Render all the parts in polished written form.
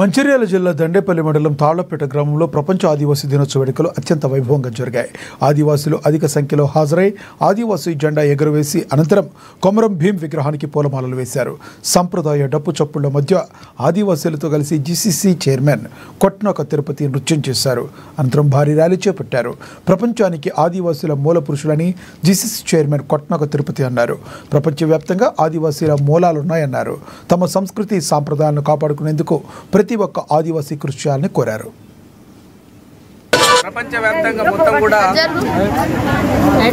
మంచిర్యాల జిల్లా దండేపల్లి మండలం తాళ్లపేట గ్రామంలో ప్రపంచ ఆదివాసీ దినోత్సవ వేడుకలు అత్యంత వైభవంగా జరిగాయి. ఆదివాసులు అధిక సంఖ్యలో హాజరై ఆదివాసీ జెండా ఎగురవేసి అనంతరం కొమరం భీం విగ్రహానికి పూలమాలలు వేశారు. సంప్రదాయ డప్పు చప్పుళ్ల మధ్య ఆదివాసీలతో కలిసి జీసీసీ చైర్మన్ కొట్నాక తిరుపతి నృత్యం చేశారు. అనంతరం భారీ ర్యాలీ చేపట్టారు. ప్రపంచానికి ఆదివాసీల మూల పురుషులని జీసీసీ చైర్మన్ కొట్నాక తిరుపతి అన్నారు. ప్రపంచవ్యాప్తంగా ఆదివాసీల మూలాలున్నాయన్నారు. తమ సంస్కృతి సాంప్రదాయాలను కాపాడుకునేందుకు ప్రతి ఒక్క ఆదివాసీ కృషి చేయాలని కోరారు. ప్రపంచవ్యాప్తంగా మొత్తం కూడా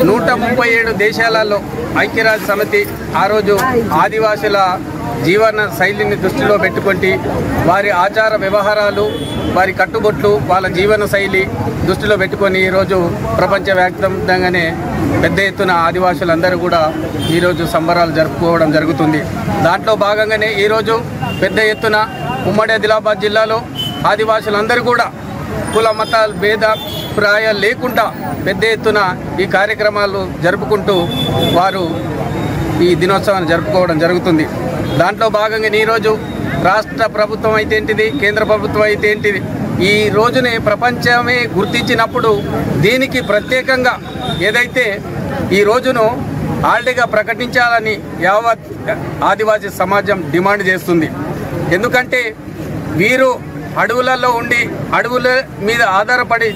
137 దేశాలలో ఐక్యరాజ్య సమితి ఆ రోజు ఆదివాసుల జీవన శైలిని దృష్టిలో పెట్టుకొని వారి ఆచార వ్యవహారాలు, వారి కట్టుబొట్లు, వాళ్ళ జీవన శైలి దృష్టిలో పెట్టుకొని ఈరోజు ప్రపంచవ్యాప్తంగానే పెద్ద ఎత్తున ఆదివాసులందరూ కూడా ఈరోజు సంబరాలు జరుపుకోవడం జరుగుతుంది. దాంట్లో భాగంగానే ఈరోజు పెద్ద ఎత్తున ఉమ్మడి ఆదిలాబాద్ జిల్లాలో ఆదివాసులందరూ కూడా కుల మతాల భేదాభిప్రాయాలు లేకుండా పెద్ద ఎత్తున ఈ కార్యక్రమాలు జరుపుకుంటూ వారు ఈ దినోత్సవాన్ని జరుపుకోవడం జరుగుతుంది. దాంట్లో భాగంగా ఈరోజు రాష్ట్ర ప్రభుత్వం అయితే ఏంటిది, కేంద్ర ప్రభుత్వం అయితే ఏంటిది, ఈ రోజుని ప్రపంచమే గుర్తించినప్పుడు దీనికి ప్రత్యేకంగా ఏదైతే ఈ రోజును హాలిడేగా ప్రకటించాలని యావత్ ఆదివాసీ సమాజం డిమాండ్ చేస్తుంది. ఎందుకంటే వీరు అడవులలో ఉండి అడవుల మీద ఆధారపడి